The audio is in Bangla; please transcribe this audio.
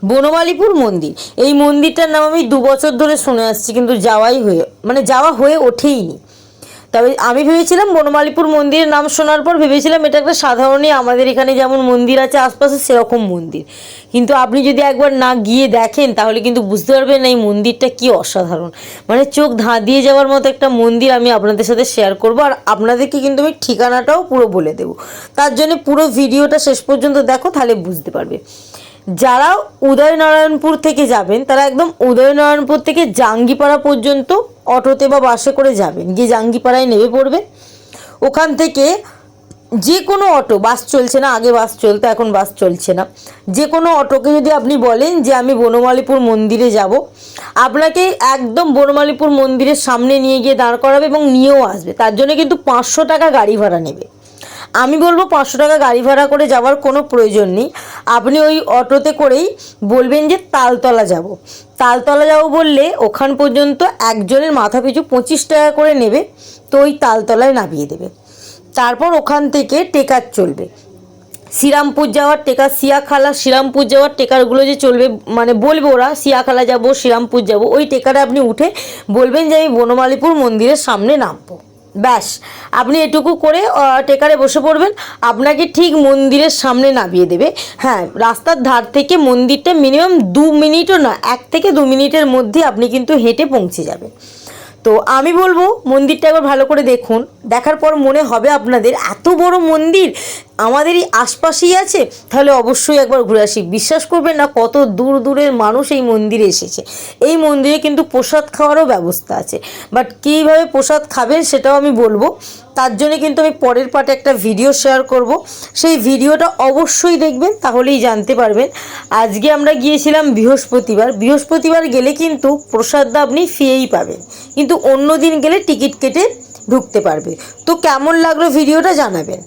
বনমালীপুর মন্দির, এই মন্দিরটার নাম আমি 2 বছর ধরে শুনে আসছি, কিন্তু যাওয়া হয়ে ওঠেইনি। তবে আমি ভেবেছিলাম, বনমালীপুর মন্দিরের নাম শোনার পর ভেবেছিলাম এটা একটা সাধারণই আমাদের এখানে যেমন মন্দির আছে আশপাশে সেরকম মন্দির। কিন্তু আপনি যদি একবার না গিয়ে দেখেন তাহলে কিন্তু বুঝতে পারবেন এই মন্দিরটা কি অসাধারণ, মানে চোখ ধাঁধিয়ে যাওয়ার মতো একটা মন্দির আমি আপনাদের সাথে শেয়ার করব। আর আপনাদেরকে কিন্তু আমি ঠিকানাটাও পুরো বলে দেবো, তার জন্য পুরো ভিডিওটা শেষ পর্যন্ত দেখো, তাহলে বুঝতে পারবে। যারা উদয়নারায়ণপুর থেকে যাবেন তারা একদম উদয়নারায়ণপুর থেকে জাঙ্গিপাড়া পর্যন্ত অটোতে বা বাসে করে যাবেন, গিয়ে জাঙ্গিপাড়ায় নেমে পড়বেন। ওখান থেকে যে কোনো অটো, বাস চলছে না, আগে বাস চলতো এখন বাস চলছে না, যে কোনো অটোকে যদি আপনি বলেন যে আমি বনমালীপুর মন্দিরে যাব, আপনাকে একদম বনমালীপুর মন্দিরের সামনে নিয়ে গিয়ে দাঁড় করাবে এবং নিয়েও আসবে। তার জন্য কিন্তু 500 টাকা গাড়ি ভাড়া নেবে। আমি বলবো 500 টাকা গাড়ি ভাড়া করে যাওয়ার কোনো প্রয়োজন নেই। আপনি ওই অটোতে করেই বলবেন যে তালতলা যাব, তালতলা যাব বললে ওখান পর্যন্ত একজনের মাথা পিছু 25 টাকা করে নেবে, তো ওই তালতলায় নামিয়ে দেবে। তারপর ওখান থেকে টেকার চলবে, শ্রীরামপুর যাওয়ার টেকার, সিয়াখালা শ্রীরামপুর যাওয়ার টেকারগুলো যে চলবে, মানে বলবে ওরা সিয়াখালা যাব, শ্রীরামপুর যাব, ওই টেকারে আপনি উঠে বলবেন যে আমি বনমালীপুর মন্দিরের সামনে নামবো। ব্যাস, আপনি এটুকু করে টেকারে বসে পড়বেন, আপনাকে ঠিক মন্দিরের সামনে নামিয়ে দেবে। হ্যাঁ, রাস্তার ধার থেকে মন্দিরটা মিনিমাম 2 মিনিটও না, 1 থেকে 2 মিনিটের মধ্যে আপনি কিন্তু হেঁটে পৌঁছে যাবেন। তো আমি বলবো মন্দিরটা একবার ভালো করে দেখুন, দেখার পর মনে হবে আপনাদের এত বড় মন্দির আমাদেরই আশপাশেই আছে, তাহলে অবশ্যই একবার ঘুরে আসি। বিশ্বাস করবেন না, কত দূর দূরের মানুষ এই মন্দিরে এসেছে। এই মন্দিরে কিন্তু প্রসাদ খাওয়ারও ব্যবস্থা আছে, বাট কীভাবে প্রসাদ খাবেন সেটাও আমি বলবো। তার জন্য কিন্তু আমি পরের পার্টে একটা ভিডিও শেয়ার করব, সেই ভিডিওটা অবশ্যই দেখবেন, তাহলেই জানতে পারবেন। আজকে আমরা গিয়েছিলাম বৃহস্পতিবার গেলে কিন্তু প্রসাদটা আপনি ফ্রিই পাবেন, কিন্তু অন্য দিন গেলে টিকিট কেটে ঢুকতে পারবে। তো কেমন লাগলো ভিডিওটা জানাবেন।